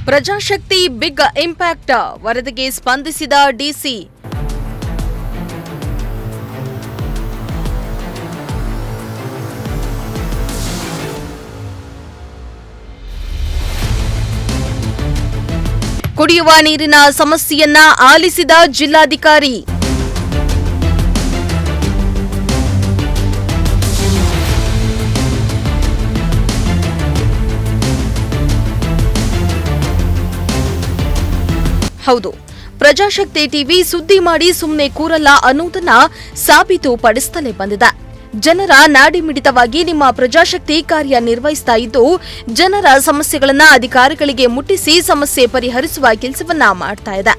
ಪ್ರಜಾಶಕ್ತಿ big impact ವರದಿಗೆ ಸ್ಪಂದಿಸಿದ DC. ಕುಡಿಯುವ ನೀರಿನ ಸಮಸ್ಯೆಯನ್ನ ಆಲಿಸಿದ ಜಿಲ್ಲಾಧಿಕಾರಿ. ಹೌದು, ಪ್ರಜಾಶಕ್ತಿ ಟಿವಿ ಸುದ್ದಿ ಮಾಡಿ ಸುಮ್ಮನೆ ಕೂರಲ್ಲ ಅನ್ನುವುದನ್ನ ಸಾಬೀತುಪಡಿಸುತ್ತಲೇ ಬಂದಿದೆ. ಜನರ ನಾಡಿಮಿಡಿತವಾಗಿ ನಿಮ್ಮ ಪ್ರಜಾಶಕ್ತಿ ಕಾರ್ಯನಿರ್ವಹಿಸ್ತಾ ಇದ್ದು, ಜನರ ಸಮಸ್ಯೆಗಳನ್ನ ಅಧಿಕಾರಿಗಳಿಗೆ ಮುಟ್ಟಿಸಿ ಸಮಸ್ಯೆ ಪರಿಹರಿಸುವ ಕೆಲಸವನ್ನ ಮಾಡ್ತಾ ಇದೆ.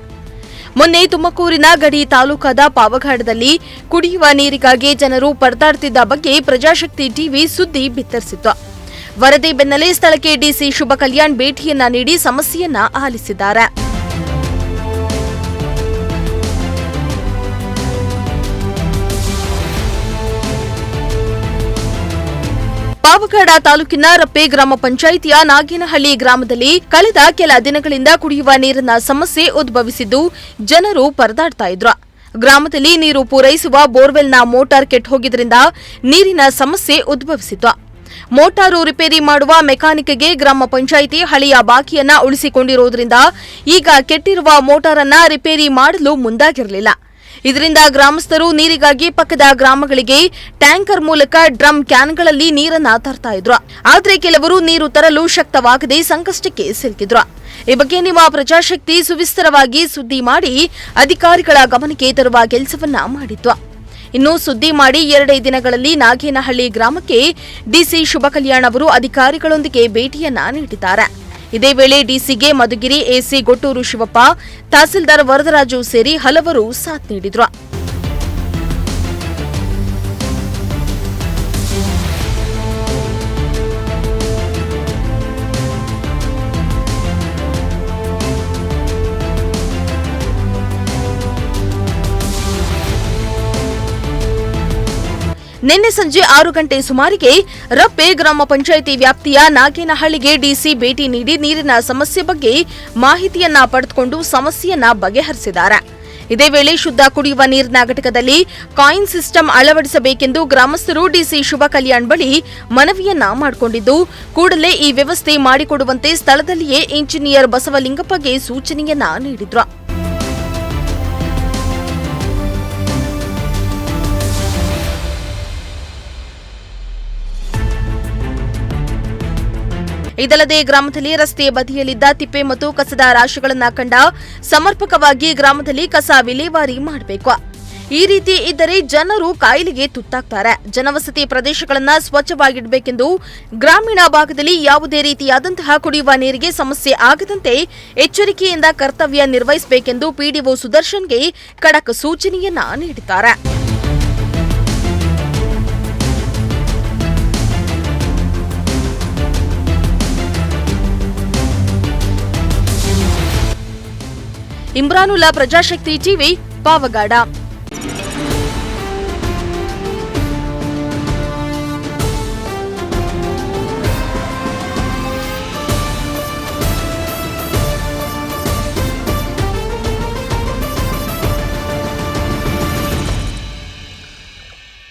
ಮೊನ್ನೆ ತುಮಕೂರಿನ ಗಡಿ ತಾಲೂಕಾದ ಪಾವಗಡದಲ್ಲಿ ಕುಡಿಯುವ ನೀರಿಗಾಗಿ ಜನರು ಪರದಾಡ್ತಿದ್ದ ಬಗ್ಗೆ ಪ್ರಜಾಶಕ್ತಿ ಟಿವಿ ಸುದ್ದಿ ಬಿತ್ತರಿಸಿತ್ತು. ವರದಿ ಬೆನ್ನಲ್ಲೇ ಸ್ಥಳಕ್ಕೆ ಡಿಸಿ ಶುಭ ಕಲ್ಯಾಣ್ ಭೇಟಿಯನ್ನ ನೀಡಿ ಸಮಸ್ಯೆಯನ್ನ ಆಲಿಸಿದ್ದಾರೆ. ಪಾವಗಡ ತಾಲೂಕಿನ ರಪ್ಪೆ ಗ್ರಾಮ ಪಂಚಾಯಿತಿಯ ನಾಗೇನಹಳ್ಳಿ ಗ್ರಾಮದಲ್ಲಿ ಕಳೆದ ಕೆಲ ದಿನಗಳಿಂದ ಕುಡಿಯುವ ನೀರಿನ ಸಮಸ್ಯೆ ಉದ್ಭವಿಸಿದ್ದು, ಜನರು ಪರದಾಡ್ತಾ ಇದ್ರು. ಗ್ರಾಮದಲ್ಲಿ ನೀರು ಪೂರೈಸುವ ಬೋರ್ವೆಲ್ನ ಮೋಟಾರ್ ಕೆಟ್ಟು ಹೋಗಿದ್ದರಿಂದ ನೀರಿನ ಸಮಸ್ಯೆ ಉದ್ಭವಿಸಿತ್ತು. ಮೋಟಾರು ರಿಪೇರಿ ಮಾಡುವ ಮೆಕ್ಯಾನಿಕ್ಗೆ ಗ್ರಾಮ ಪಂಚಾಯಿತಿ ಹಳೆಯ ಬಾಕಿಯನ್ನ ಉಳಿಸಿಕೊಂಡಿರುವುದರಿಂದ ಈಗ ಕೆಟ್ಟಿರುವ ಮೋಟಾರ್ ಅನ್ನ ರಿಪೇರಿ ಮಾಡಲು ಮುಂದಾಗಿರಲಿಲ್ಲ. ಇದರಿಂದ ಗ್ರಾಮಸ್ಥರು ನೀರಿಗಾಗಿ ಪಕ್ಕದ ಗ್ರಾಮಗಳಿಗೆ ಟ್ಯಾಂಕರ್ ಮೂಲಕ ಡ್ರಮ್ ಕ್ಯಾನ್ಗಳಲ್ಲಿ ನೀರನ್ನ ತರ್ತಾ ಇದ್ರು. ಆದ್ರೆ ಕೆಲವರು ನೀರು ತರಲು ಶಕ್ತವಾಗದೆ ಸಂಕಷ್ಟಕ್ಕೆ ಸಿಲುಕಿದ್ರು. ಈ ಬಗ್ಗೆ ನಿಮ್ಮ ಪ್ರಜಾಶಕ್ತಿ ಸುವಿಸ್ತರವಾಗಿ ಸುದ್ದಿ ಮಾಡಿ ಅಧಿಕಾರಿಗಳ ಗಮನಕ್ಕೆ ತರುವ ಕೆಲಸವನ್ನ ಮಾಡಿತ್ತು. ಇನ್ನು ಸುದ್ದಿ ಮಾಡಿ 2 ದಿನಗಳಲ್ಲಿ ನಾಗೇನಹಳ್ಳಿ ಗ್ರಾಮಕ್ಕೆ ಡಿಸಿ ಶುಭ ಕಲ್ಯಾಣ್ ಅವರು ಅಧಿಕಾರಿಗಳೊಂದಿಗೆ ಭೇಟಿಯನ್ನ ನೀಡಿದ್ದಾರೆ. ಇದೇ ವೇಳೆ ಡಿಸಿಗೆ ಮಧುಗಿರಿ ಎಸಿ ಗೊಟ್ಟೂರು ಶಿವಪ್ಪ, ತಹಸೀಲ್ದಾರ್ ವರದರಾಜು ಸೇರಿ ಹಲವರು ಸಾಥ್ ನೀಡಿದ್ರು. ನಿನ್ನೆ ಸಂಜೆ 6 ಗಂಟೆ ಸುಮಾರಿಗೆ ರಪ್ಪೆ ಗ್ರಾಮ ಪಂಚಾಯಿತಿ ವ್ಯಾಪ್ತಿಯ ನಾಗೇನಹಳ್ಳಿಗೆ ಡಿಸಿ ಭೇಟಿ ನೀಡಿ ನೀರಿನ ಸಮಸ್ಯೆ ಬಗ್ಗೆ ಮಾಹಿತಿಯನ್ನ ಪಡೆದುಕೊಂಡು ಸಮಸ್ಯೆಯನ್ನ ಬಗೆಹರಿಸಿದ್ದಾರೆ. ಇದೇ ವೇಳೆ ಶುದ್ಧ ಕುಡಿಯುವ ನೀರಿನ ಘಟಕದಲ್ಲಿ ಕಾಯಿನ್ ಸಿಸ್ಟಮ್ ಅಳವಡಿಸಬೇಕೆಂದು ಗ್ರಾಮಸ್ಥರು ಡಿಸಿ ಶುಭ ಕಲ್ಯಾಣ್ ಬಳಿ ಮನವಿಯನ್ನ ಮಾಡಿಕೊಂಡಿದ್ದು, ಕೂಡಲೇ ಈ ವ್ಯವಸ್ಥೆ ಮಾಡಿಕೊಡುವಂತೆ ಸ್ಥಳದಲ್ಲಿಯೇ ಇಂಜಿನಿಯರ್ ಬಸವಲಿಂಗಪ್ಪಗೆ ಸೂಚನೆಯನ್ನ ನೀಡಿದ್ರು. ಇದಲ್ಲದೆ ಗ್ರಾಮದಲ್ಲಿ ರಸ್ತೆಯ ಬದಿಯಲ್ಲಿದ್ದ ತಿಪ್ಪೆ ಮತ್ತು ಕಸದ ರಾಶಿಗಳನ್ನು ಕಂಡ ಸಮರ್ಪಕವಾಗಿ ಗ್ರಾಮದಲ್ಲಿ ಕಸ ವಿಲೇವಾರಿ ಮಾಡಬೇಕು. ಈ ರೀತಿ ಇದ್ದರೆ ಜನರು ಕಾಯಿಲೆಗೆ ತುತ್ತಾಗ್ತಾರೆ. ಜನವಸತಿ ಪ್ರದೇಶಗಳನ್ನು ಸ್ವಚ್ಛವಾಗಿಡಬೇಕೆಂದು, ಗ್ರಾಮೀಣ ಭಾಗದಲ್ಲಿ ಯಾವುದೇ ರೀತಿಯಾದಂತಹ ಕುಡಿಯುವ ನೀರಿಗೆ ಸಮಸ್ಯೆ ಆಗದಂತೆ ಎಚ್ಚರಿಕೆಯಿಂದ ಕರ್ತವ್ಯ ನಿರ್ವಹಿಸಬೇಕೆಂದು ಪಿಡಿಒ ಸುದರ್ಶನ್ಗೆ ಖಡಕ್ ಸೂಚನೆಯನ್ನ ನೀಡಿದ್ದಾರೆ. ಇಮ್ರಾನುಲ್ಲಾ, ಪ್ರಜಾಶಕ್ತಿ ಟಿವಿ, ಪಾವಗಡ.